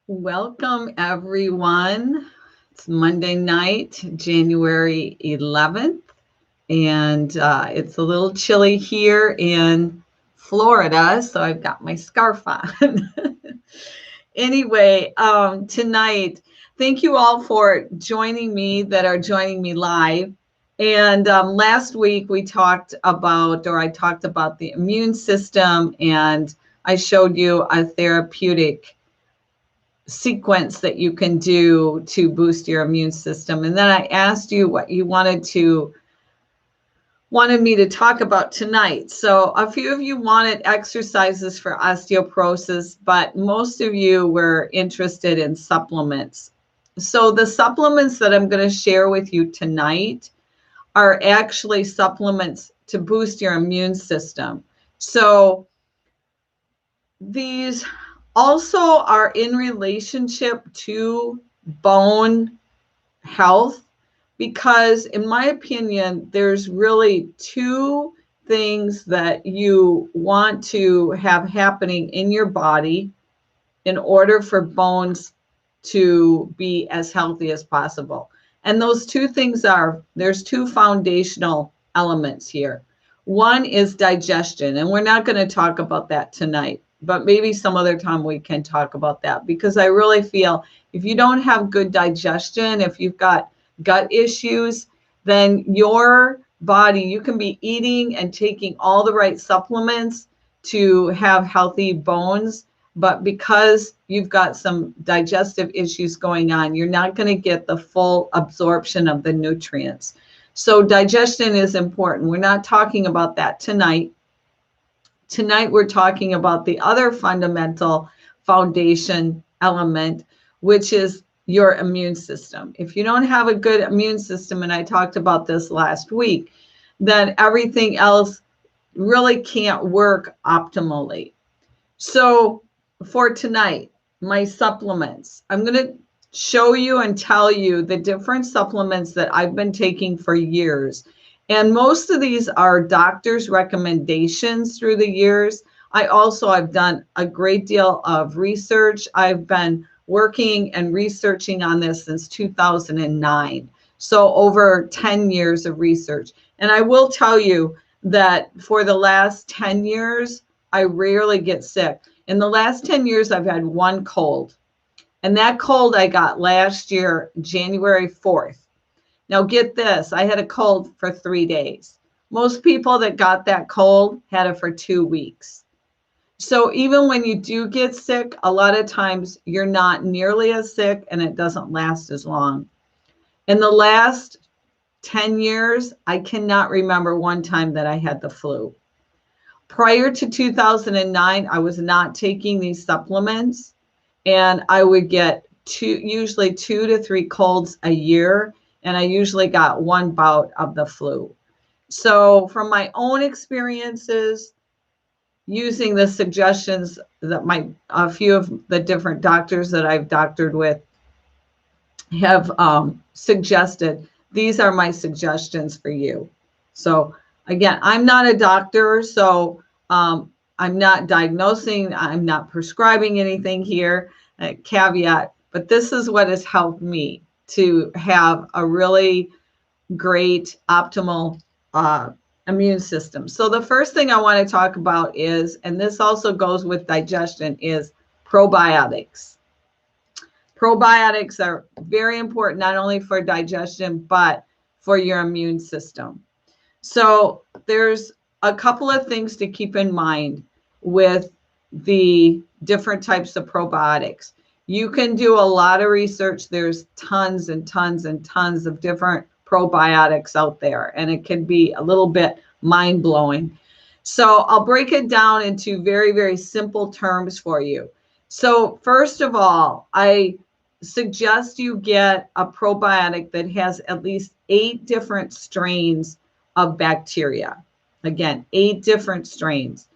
Welcome, everyone. It's Monday night, January 11th, and it's a little chilly here in Florida, so I've got my scarf on. Anyway, tonight, thank you all for joining me that are joining me live. And last week we talked about, or I talked about the immune system, and I showed you a therapeutic sequence that you can do to boost your immune system. And then I asked you what you wanted me to talk about tonight. So a few of you wanted exercises for osteoporosis, but most of you were interested in supplements. So the supplements that I'm going to share with you tonight are actually supplements to boost your immune system. So these also are in relationship to bone health because, in my opinion, there's really two things that you want to have happening in your body in order for bones to be as healthy as possible. And those two things are, there's two foundational elements here. One is digestion, and we're not going to talk about that tonight, but maybe some other time we can talk about that, because I really feel if you don't have good digestion, if you've got gut issues, then your body, you can be eating and taking all the right supplements to have healthy bones, but because you've got some digestive issues going on, you're not going to get the full absorption of the nutrients. So digestion is important. We're not talking about that tonight. Tonight, we're talking about the other fundamental foundation element, which is your immune system. If you don't have a good immune system, and I talked about this last week, then everything else really can't work optimally. So for tonight, my supplements, I'm going to show you and tell you the different supplements that I've been taking for years. And most of these are doctors' recommendations through the years. I've done a great deal of research. I've been working and researching on this since 2009. So over 10 years of research. And I will tell you that for the last 10 years, I rarely get sick. In the last 10 years, I've had one cold. And that cold I got last year, January 4th. Now get this, I had a cold for 3 days. Most people that got that cold had it for 2 weeks. So even when you do get sick, a lot of times you're not nearly as sick and it doesn't last as long. In the last 10 years, I cannot remember one time that I had the flu. Prior to 2009, I was not taking these supplements, and I would get usually 2 to 3 colds a year, and I usually got one bout of the flu. So from my own experiences, using the suggestions that a few of the different doctors that I've doctored with have suggested, these are my suggestions for you. So again, I'm not a doctor, so I'm not diagnosing, I'm not prescribing anything here, caveat, but this is what has helped me to have a really great, optimal immune system. So the first thing I want to talk about is, and this also goes with digestion, is probiotics. Probiotics are very important, not only for digestion, but for your immune system. So there's a couple of things to keep in mind with the different types of probiotics. You can do a lot of research. There's tons and tons and tons of different probiotics out there, and it can be a little bit mind-blowing. So I'll break it down into very, very simple terms for you. So first of all, I suggest you get a probiotic that has at least 8 different strains of bacteria. Again, 8 different strains.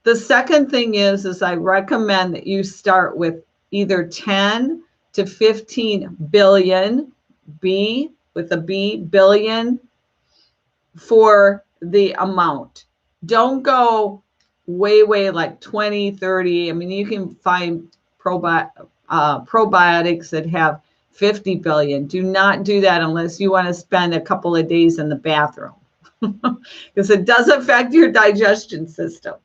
The second thing is I recommend that you start with either 10 to 15 billion, B with a B, billion, for the amount. Don't go way like 20, 30. I mean, you can find probiotics that have 50 billion. Do not do that unless you want to spend a couple of days in the bathroom because it does affect your digestion system.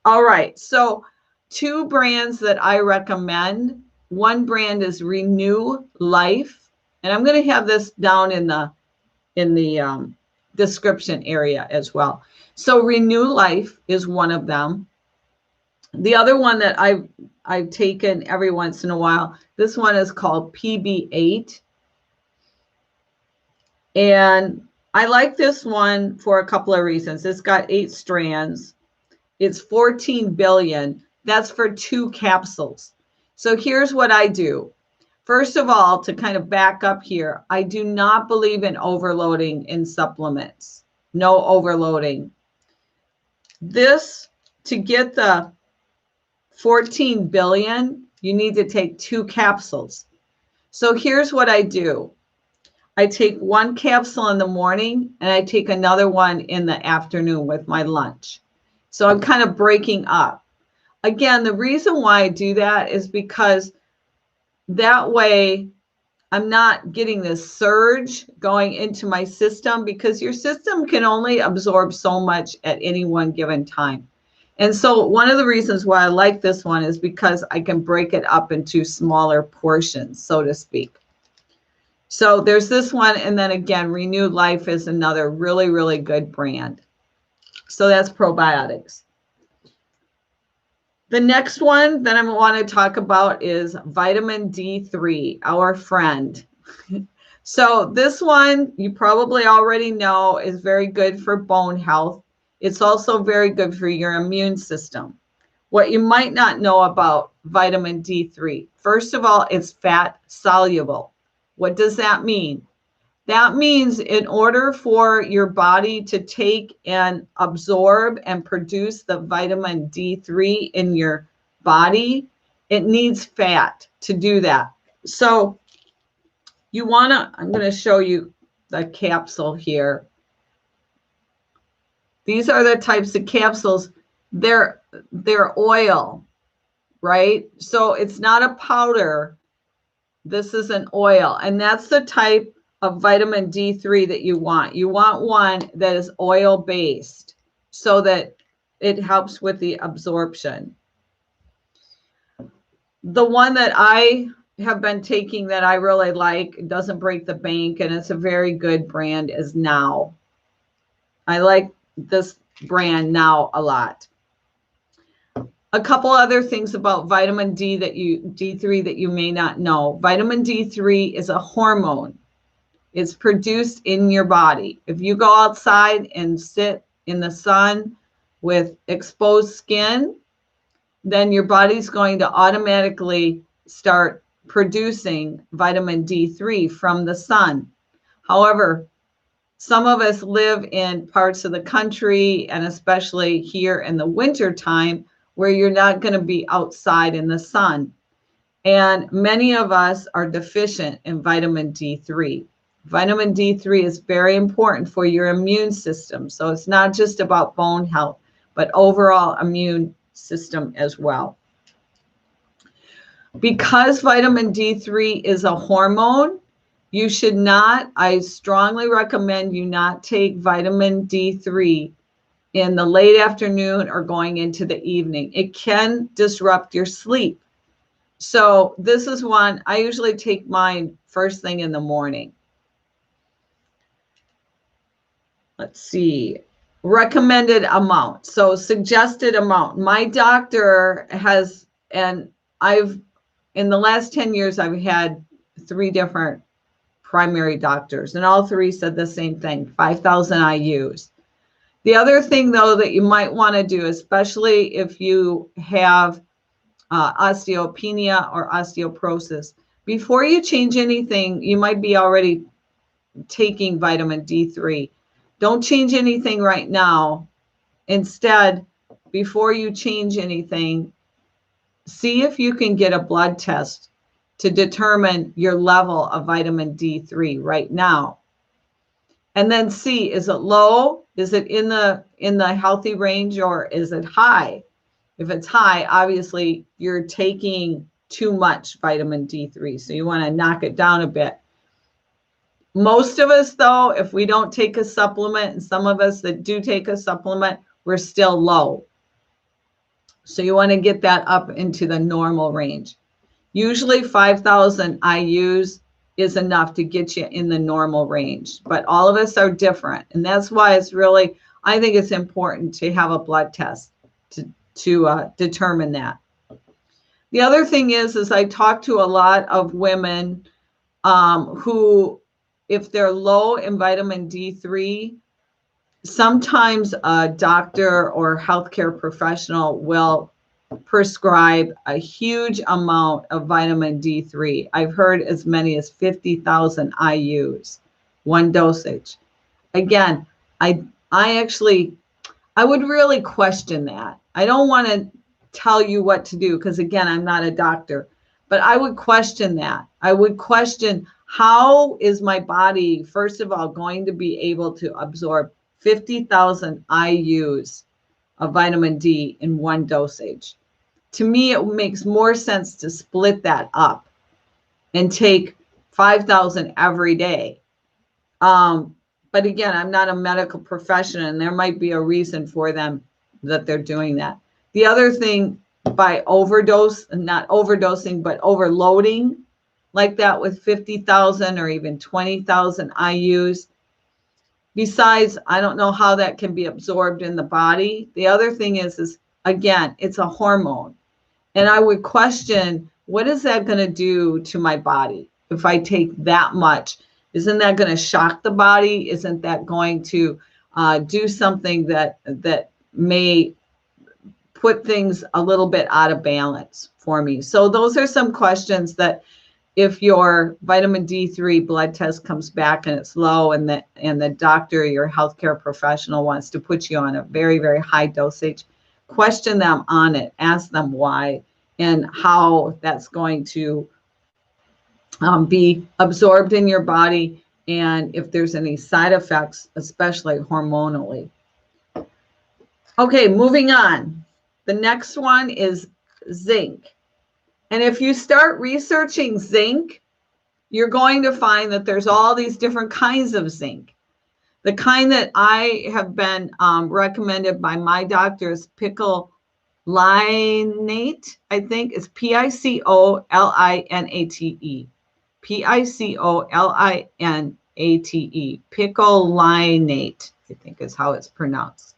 All right. So 2 brands that I recommend. One brand is Renew Life, and I'm going to have this down in the description area as well. So Renew Life is one of them. The other one that I've taken every once in a while, this one is called PB8. And I like this one for a couple of reasons. It's got 8 strands. It's 14 billion. That's for 2 capsules. So here's what I do. First of all, to kind of back up here, I do not believe in overloading in supplements. No overloading. This, to get the 14 billion, you need to take 2 capsules. So here's what I do. I take 1 capsule in the morning and I take another one in the afternoon with my lunch. So I'm kind of breaking up. Again, the reason why I do that is because that way I'm not getting this surge going into my system, because your system can only absorb so much at any one given time. And so one of the reasons why I like this one is because I can break it up into smaller portions, so to speak. So there's this one. And then again, Renewed Life is another really, really good brand. So that's probiotics. The next one that I want to talk about is vitamin D3, our friend. So this one, you probably already know, is very good for bone health. It's also very good for your immune system. What you might not know about vitamin D3, first of all, it's fat soluble. What does that mean? That means in order for your body to take and absorb and produce the vitamin D3 in your body, it needs fat to do that. So you want to, I'm going to show you the capsule here. These are the types of capsules. They're oil, right? So it's not a powder. This is an oil, and that's the type of vitamin D3 that you want. You want one that is oil-based so that it helps with the absorption. The one that I have been taking that I really like, it doesn't break the bank, and it's a very good brand, is Now. I like this brand Now a lot. A couple other things about vitamin D3 that you may not know. Vitamin D3 is a hormone. It's produced in your body. If you go outside and sit in the sun with exposed skin, then your body's going to automatically start producing vitamin D3 from the sun. However, some of us live in parts of the country, and especially here in the winter time, where you're not going to be outside in the sun. And many of us are deficient in vitamin D3. Vitamin D3 is very important for your immune system. So it's not just about bone health, but overall immune system as well. Because vitamin D3 is a hormone, you should not, I strongly recommend you not take vitamin D3 in the late afternoon or going into the evening. It can disrupt your sleep. So this is one, I usually take mine first thing in the morning. Let's see, recommended amount. So suggested amount. My doctor has, and in the last 10 years, I've had 3 different primary doctors, and all 3 said the same thing, 5,000 IUs. The other thing, though, that you might want to do, especially if you have osteopenia or osteoporosis, before you change anything, you might be already taking vitamin D3. Don't change anything right now. Instead, before you change anything, see if you can get a blood test to determine your level of vitamin D3 right now. And then see, is it low? Is it in the healthy range, or is it high? If it's high, obviously you're taking too much vitamin D3. So you want to knock it down a bit. Most of us, though, if we don't take a supplement, and some of us that do take a supplement, we're still low. So you want to get that up into the normal range. Usually 5,000 IUs is enough to get you in the normal range, but all of us are different. And that's why it's really, I think it's important to have a blood test to determine that. The other thing is I talk to a lot of women who, if they're low in vitamin D3, sometimes a doctor or healthcare professional will prescribe a huge amount of vitamin D3. I've heard as many as 50,000 IUs, one dosage. Again, I would really question that. I don't want to tell you what to do because, again, I'm not a doctor, but I would question that. I would question, how is my body, first of all, going to be able to absorb 50,000 IUs of vitamin D in one dosage? To me, it makes more sense to split that up and take 5,000 every day. But again, I'm not a medical professional, and there might be a reason for them that they're doing that. The other thing, by not overdosing, but overloading like that with 50,000 or even 20,000 IUs, besides, I don't know how that can be absorbed in the body. The other thing is again, it's a hormone. And I would question, what is that going to do to my body if I take that much? Isn't that going to shock the body? Isn't that going to do something that may put things a little bit out of balance for me? So those are some questions that, if your vitamin D3 blood test comes back and it's low, and the doctor, your healthcare professional, wants to put you on a very, very high dosage, question them on it. Ask them why and how that's going to be absorbed in your body, and if there's any side effects, especially hormonally. Okay, moving on. The next one is zinc. And if you start researching zinc, you're going to find that there's all these different kinds of zinc. The kind that I have been recommended by my doctor is Picolinate, I think. It's Picolinate. Picolinate. Picolinate, I think is how it's pronounced.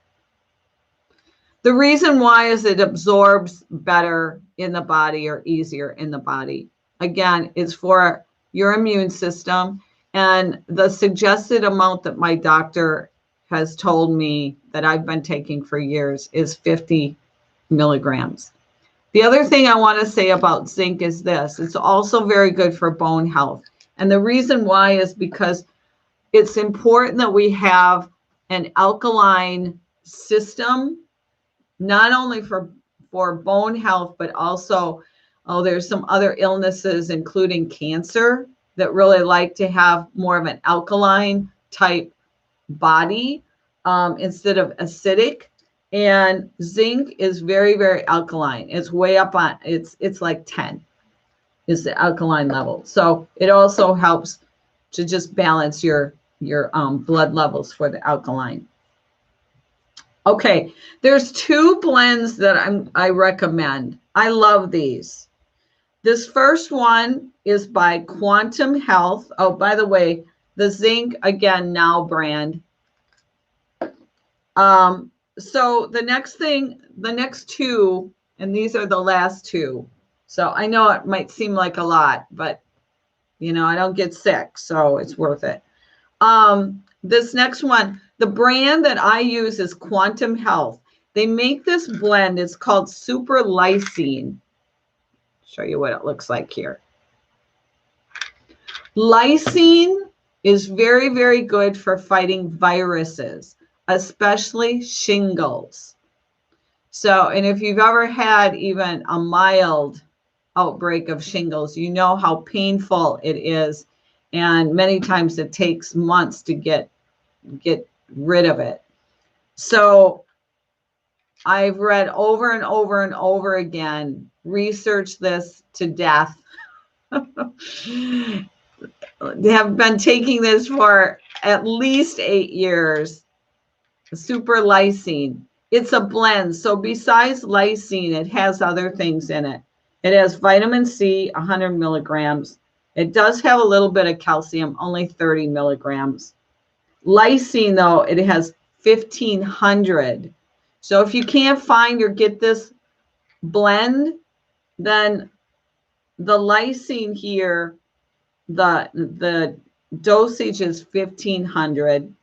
The reason why is it absorbs better in the body, or easier in the body. Again, it's for your immune system. And the suggested amount that my doctor has told me that I've been taking for years is 50 milligrams. The other thing I want to say about zinc is this: it's also very good for bone health. And the reason why is because it's important that we have an alkaline system, not only for bone health, but also, there's some other illnesses, including cancer, that really like to have more of an alkaline type body instead of acidic. And zinc is very, very alkaline. It's way up on, it's like 10 is the alkaline level. So it also helps to just balance your blood levels for the alkaline. Okay, there's two blends that I recommend. I love these. This first one is by Quantum Health. Oh, by the way, the zinc, again, Now brand. So the next two, and these are the last two. So I know it might seem like a lot, but I don't get sick, so it's worth it. This next one, the brand that I use is Quantum Health. They make this blend. It's called SuperLysine. Show you what it looks like here. Lysine is very, very good for fighting viruses, especially shingles. So, and if you've ever had even a mild outbreak of shingles, you know how painful it is. And many times it takes months to get rid of it. So I've read over and over and over again researched this to death. They have been taking this for at least 8 years. SuperLysine. It's a blend. So besides lysine, it has other things in it. It has vitamin C, 100 milligrams. It does have a little bit of calcium, only 30 milligrams. Lysine, though, it has 1,500. So if you can't find or get this blend, then the lysine here, the dosage is 1,500.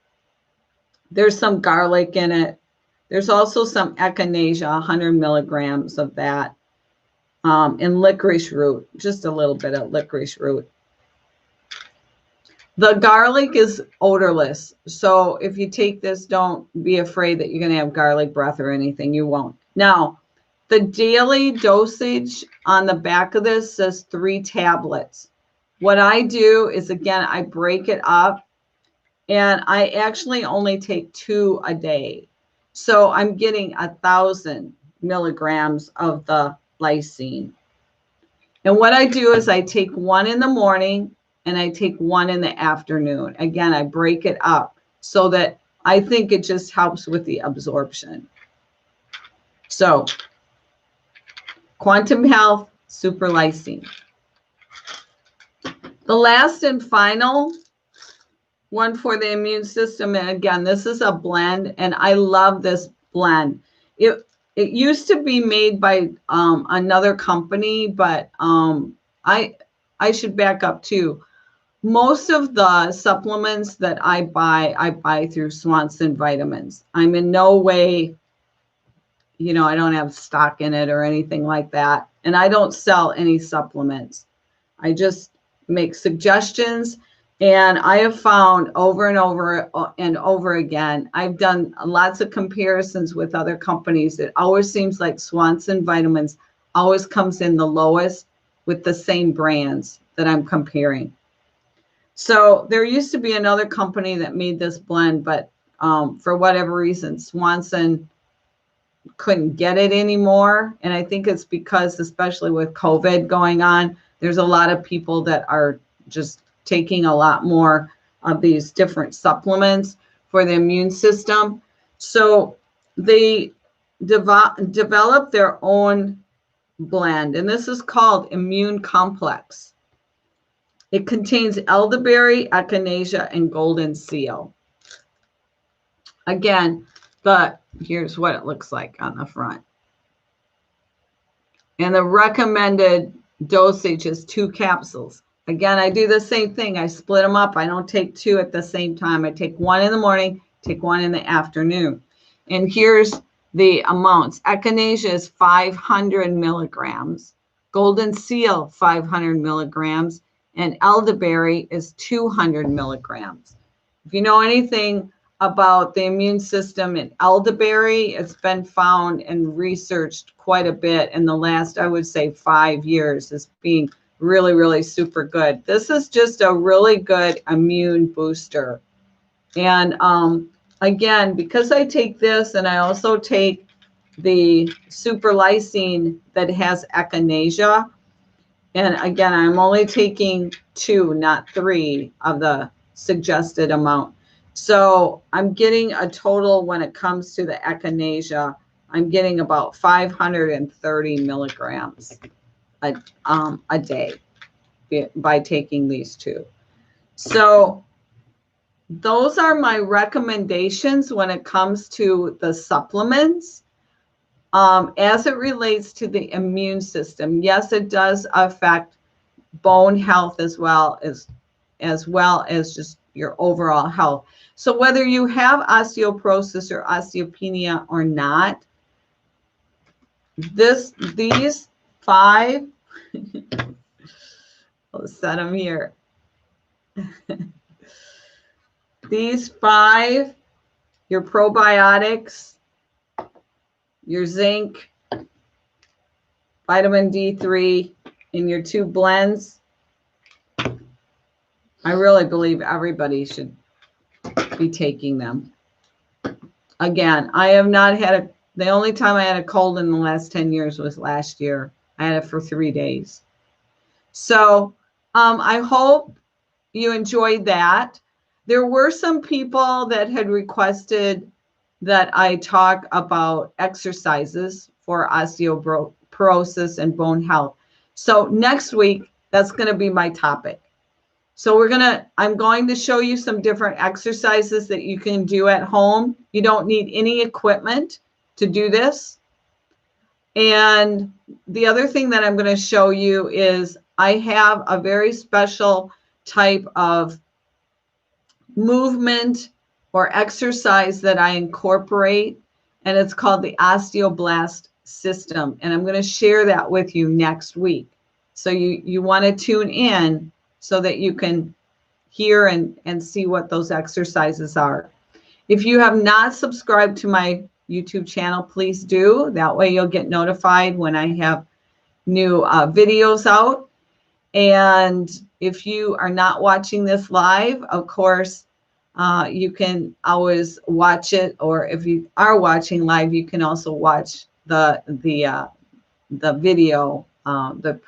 There's some garlic in it. There's also some echinacea, 100 milligrams of that, and licorice root, just a little bit of licorice root. The garlic is odorless. So if you take this, don't be afraid that you're going to have garlic breath or anything. You won't. Now, the daily dosage on the back of this says 3 tablets. What I do is, again, I break it up, and I actually only take 2 a day. So I'm getting 1,000 milligrams of the lysine. And what I do is I take 1 in the morning and I take 1 in the afternoon. Again, I break it up so that I think it just helps with the absorption. So, Quantum Health, SuperLysine. The last and final one for the immune system, and again, this is a blend, and I love this blend. It used to be made by another company, but I should back up too. Most of the supplements that I buy through Swanson Vitamins. I'm in no way, I don't have stock in it or anything like that. And I don't sell any supplements. I just make suggestions. And I have found over and over and over again, I've done lots of comparisons with other companies. It always seems like Swanson Vitamins always comes in the lowest with the same brands that I'm comparing. So there used to be another company that made this blend, but for whatever reason, Swanson couldn't get it anymore. And I think it's because, especially with COVID going on, there's a lot of people that are just taking a lot more of these different supplements for the immune system. So they developed their own blend, and this is called Immune Complex. It contains elderberry, echinacea, and goldenseal. Again, here's what it looks like on the front. And the recommended dosage is 2 capsules. Again, I do the same thing. I split them up. I don't take 2 at the same time. I take 1 in the morning, take 1 in the afternoon. And here's the amounts. Echinacea is 500 milligrams. Goldenseal, 500 milligrams. And elderberry is 200 milligrams. If you know anything about the immune system in elderberry, it's been found and researched quite a bit in the last, I would say, 5 years as being really, really super good. This is just a really good immune booster. And again, because I take this and I also take the SuperLysine that has echinacea, and again, I'm only taking 2, not 3 of the suggested amount. So I'm getting a total, when it comes to the echinacea, I'm getting about 530 milligrams a day by taking these 2. So those are my recommendations when it comes to the supplements. As it relates to the immune system, yes, it does affect bone health as well as just your overall health. So whether you have osteoporosis or osteopenia or not, these 5, I'll set them here. These 5, your probiotics, your zinc, vitamin D3, and your 2 blends, I really believe everybody should be taking them. Again, I have not had the only time I had a cold in the last 10 years was last year. I had it for 3 days. So I hope you enjoyed that. There were some people that had requested that I talk about exercises for osteoporosis and bone health. So next week, that's going to be my topic. So I'm going to show you some different exercises that you can do at home. You don't need any equipment to do this. And the other thing that I'm going to show you is I have a very special type of movement or exercise that I incorporate, and it's called the osteoblast system. And I'm going to share that with you next week. So you want to tune in so that you can hear and see what those exercises are. If you have not subscribed to my YouTube channel, please do. That way you'll get notified when I have new videos out. And if you are not watching this live, of course, you can always watch it. Or if you are watching live, you can also watch the video, the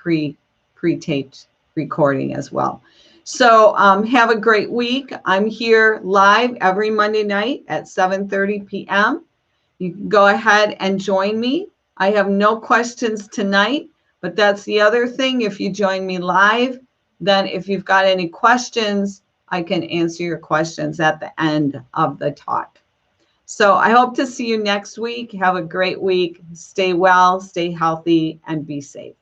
pre-taped recording as well. So have a great week. I'm here live every Monday night at 7:30 p.m. You can go ahead and join me. I have no questions tonight, but that's the other thing. If you join me live, then if you've got any questions, I can answer your questions at the end of the talk. So I hope to see you next week. Have a great week. Stay well, stay healthy, and be safe.